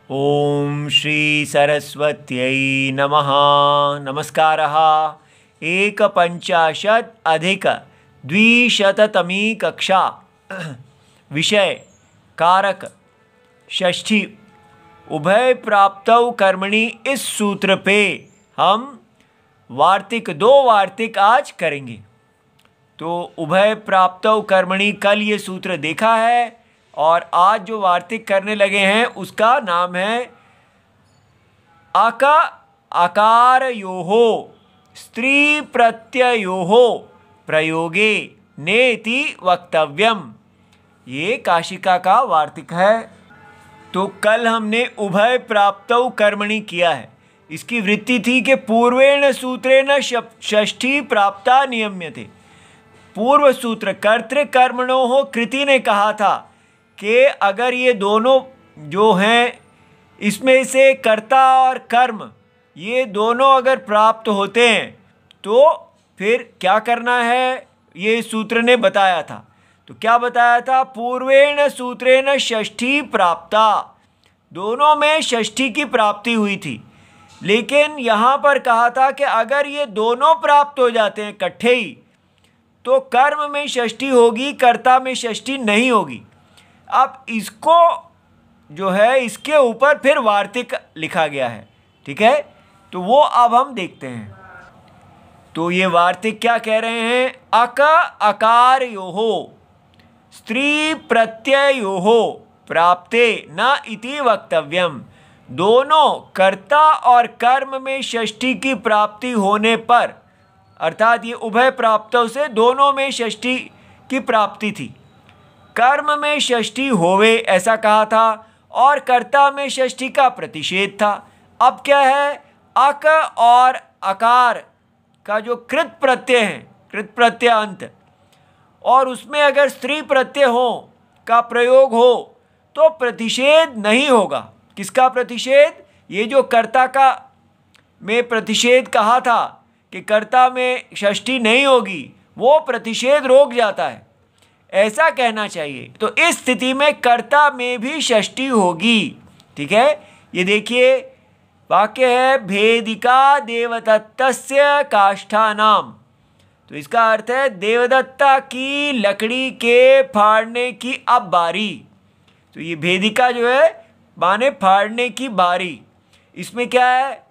ओम श्री सरस्वत्यै नमः। नमस्कारः। एकपञ्चाशत् अधिक द्विशततमी कक्षा। विषय कारक षष्ठी उभय प्राप्तौ कर्मणि। इस सूत्र पे हम दो वार्तिक आज करेंगे। तो उभय प्राप्तौ कर्मणि कल ये सूत्र देखा है और आज जो वार्तिक करने लगे हैं उसका नाम है अकारयोः स्त्री प्रत्ययोः प्रयोगे नेति वक्तव्यम। ये काशिका का वार्तिक है। तो कल हमने उभय प्राप्तौ कर्मणि किया है। इसकी वृत्ति थी कि पूर्वेण सूत्रेण षष्ठी प्राप्ता नियम्यते। पूर्व सूत्र कर्तृकर्मणोः कृति ने कहा था कि अगर ये दोनों जो हैं इसमें से कर्ता और कर्म ये दोनों अगर प्राप्त होते हैं तो फिर क्या करना है, ये सूत्र ने बताया था। तो क्या बताया था? पूर्वेण सूत्रेण षष्ठी प्राप्ता, दोनों में षष्ठी की प्राप्ति हुई थी। लेकिन यहाँ पर कहा था कि अगर ये दोनों प्राप्त हो जाते हैं इकट्ठे ही तो कर्म में षष्ठी होगी, कर्ता में षष्ठी नहीं होगी। अब इसको जो है इसके ऊपर फिर वार्तिक लिखा गया है। ठीक है, तो वो अब हम देखते हैं। तो ये वार्तिक क्या कह रहे हैं? अकारयोः स्त्री प्रत्ययोः प्राप्ते न इति वक्तव्यम। दोनों कर्ता और कर्म में षष्ठी की प्राप्ति होने पर, अर्थात ये उभय प्राप्तों से दोनों में षष्ठी की प्राप्ति थी। कर्म में षष्ठी होवे ऐसा कहा था और कर्ता में षष्ठी का प्रतिषेध था। अब क्या है? अक और अकार का जो कृत प्रत्यय है, कृत प्रत्यय अंत, और उसमें अगर स्त्री प्रत्यय हो का प्रयोग हो तो प्रतिषेध नहीं होगा। किसका प्रतिषेध? ये जो कर्ता का में प्रतिषेध कहा था कि कर्ता में षष्ठी नहीं होगी, वो प्रतिषेध रोक जाता है, ऐसा कहना चाहिए। तो इस स्थिति में कर्ता में भी षष्ठी होगी। ठीक है, ये देखिए वाक्य है भेदिका देवदत्तस्य काष्ठानाम। तो इसका अर्थ है देवदत्ता की लकड़ी के फाड़ने की अब बारी। तो ये भेदिका जो है माने फाड़ने की बारी। इसमें क्या है?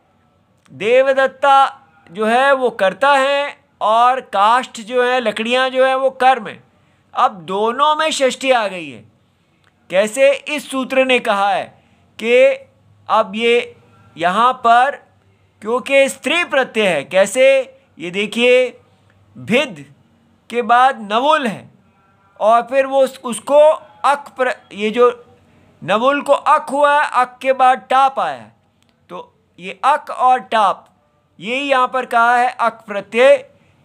देवदत्ता जो है वो कर्ता है और काष्ठ जो है, लकड़ियां जो है वो कर्म है। अब दोनों में षष्ठी आ गई है। कैसे? इस सूत्र ने कहा है कि अब ये यहाँ पर क्योंकि स्त्री प्रत्यय है। कैसे? ये देखिए भिद के बाद नवुल है और फिर वो उसको ये जो नवुल को अक हुआ है, अक के बाद टाप आया है। तो ये अक और टाप यही यहाँ पर कहा है अक प्रत्यय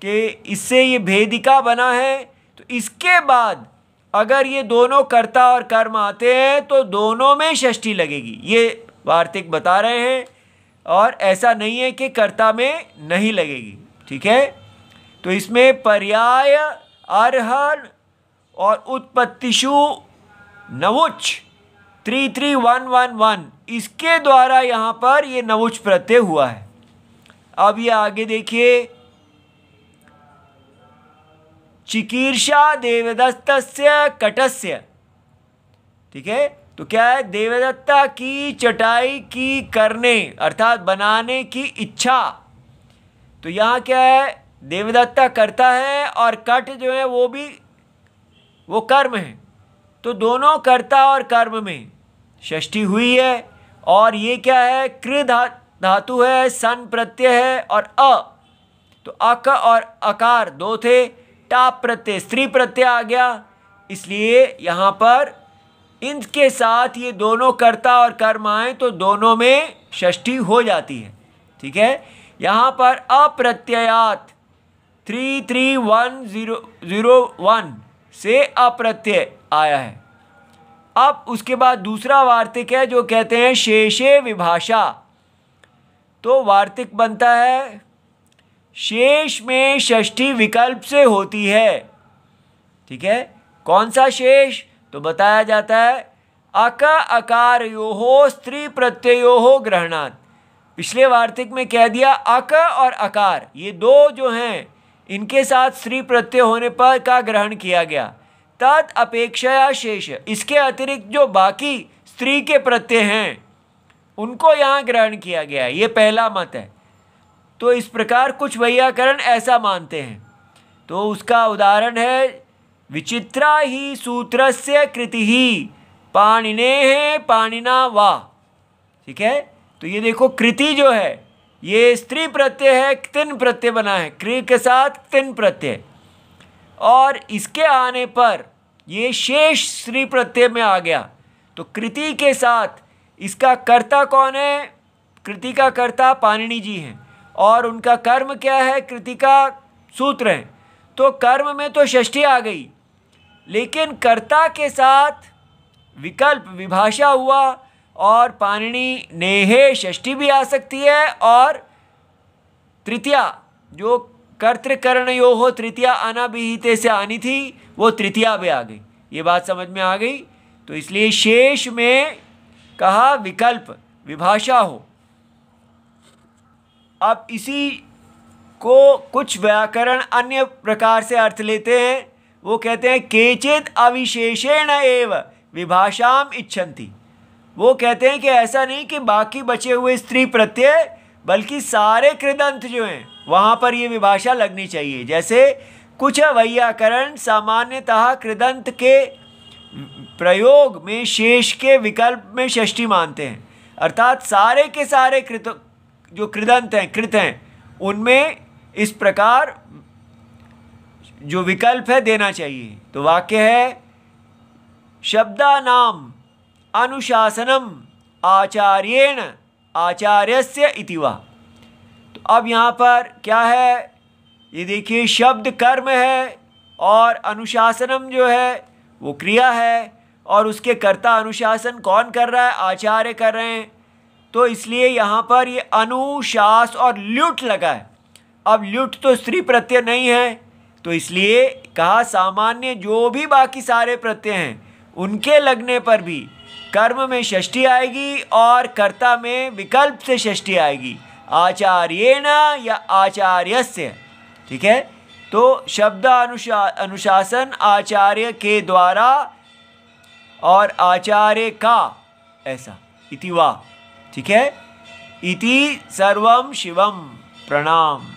कि इससे ये भेदिका बना है। तो इसके बाद अगर ये दोनों कर्ता और कर्म आते हैं तो दोनों में षष्ठी लगेगी, ये वार्तिक बता रहे हैं। और ऐसा नहीं है कि कर्ता में नहीं लगेगी। ठीक है, तो इसमें पर्याय अर्हन और उत्पत्तिषु नवुच 33111 इसके द्वारा यहाँ पर ये नवुच प्रत्यय हुआ है। अब ये आगे देखिए चिकीर्षा देवदत्तस्य कटस्य। ठीक है, तो क्या है? देवदत्ता की चटाई की करने अर्थात बनाने की इच्छा। तो यहाँ क्या है? देवदत्ता करता है और कट जो है वो कर्म है। तो दोनों कर्ता और कर्म में षष्ठी हुई है। और ये क्या है? कृ धातु है, सन प्रत्यय है और अ। तो अक और अकार दो थे, टाप प्रत्यय स्त्री प्रत्यय आ गया। इसलिए यहाँ पर इनके साथ ये दोनों कर्ता और कर्म आए तो दोनों में षष्ठी हो जाती है। ठीक है, यहाँ पर अप्रत्ययात 33101 से अप्रत्यय आया है। अब उसके बाद दूसरा वार्तिक है जो कहते हैं शेषे विभाषा। तो वार्तिक बनता है शेष में षष्ठी विकल्प से होती है। ठीक है, कौन सा शेष? तो बताया जाता है अक अकारयोः स्त्री प्रत्ययोः ग्रहणात्। पिछले वार्तिक में कह दिया अक और अकार ये दो जो हैं इनके साथ स्त्री प्रत्यय होने पर का ग्रहण किया गया। तत् अपेक्षया शेष, इसके अतिरिक्त जो बाकी स्त्री के प्रत्यय हैं उनको यहाँ ग्रहण किया गया, ये पहला मत है। तो इस प्रकार कुछ वैयाकरण ऐसा मानते हैं। तो उसका उदाहरण है विचित्रा ही सूत्रस्य कृति ही पाणिनेः पाणिना वा। ठीक है, तो ये देखो कृति जो है ये स्त्री प्रत्यय है, तिन प्रत्यय बना है, क्रि के साथ तिन प्रत्यय, और इसके आने पर ये शेष स्त्री प्रत्यय में आ गया। तो कृति के साथ इसका कर्ता कौन है? कृति का कर्ता पाणिनि जी हैं और उनका कर्म क्या है? कृति का सूत्र है। तो कर्म में तो षष्ठी आ गई, लेकिन कर्ता के साथ विकल्प विभाषा हुआ और पाणिनि नेहे षष्ठी भी आ सकती है और तृतीया जो कर्तृकरणयोः तृतीया अनाभिहिते से आनी थी वो तृतीया भी आ गई। ये बात समझ में आ गई। तो इसलिए शेष में कहा विकल्प विभाषा हो। अब इसी को कुछ व्याकरण अन्य प्रकार से अर्थ लेते हैं। वो कहते हैं केचित् अविशेषेण एव विभाषाम इच्छन्ति। वो कहते हैं कि ऐसा नहीं कि बाकी बचे हुए स्त्री प्रत्यय, बल्कि सारे कृदंत जो हैं वहाँ पर ये विभाषा लगनी चाहिए। जैसे कुछ वैयाकरण सामान्यतः कृदंत के प्रयोग में शेष के विकल्प में षष्ठी मानते हैं, अर्थात सारे के सारे जो कृदंत हैं कृत हैं उनमें इस प्रकार जो विकल्प है देना चाहिए। तो वाक्य है शब्दानाम अनुशासनम आचार्येण आचार्यस्य इति वा। तो अब यहाँ पर क्या है, ये देखिए शब्द कर्म है और अनुशासनम जो है वो क्रिया है और उसके कर्ता अनुशासन कौन कर रहा है? आचार्य कर रहे हैं। तो इसलिए यहाँ पर ये अनुशास और ल्युट लगा है। अब ल्युट तो स्त्री प्रत्यय नहीं है, तो इसलिए कहा सामान्य जो भी बाकी सारे प्रत्यय हैं उनके लगने पर भी कर्म में षष्ठी आएगी और कर्ता में विकल्प से षष्ठी आएगी, आचार्येण या आचार्यस्य। ठीक है, तो शब्द अनुशासन आचार्य के द्वारा और आचार्य का, ऐसा इति वा। ठीक है, इति सर्वम शिवम प्रणाम।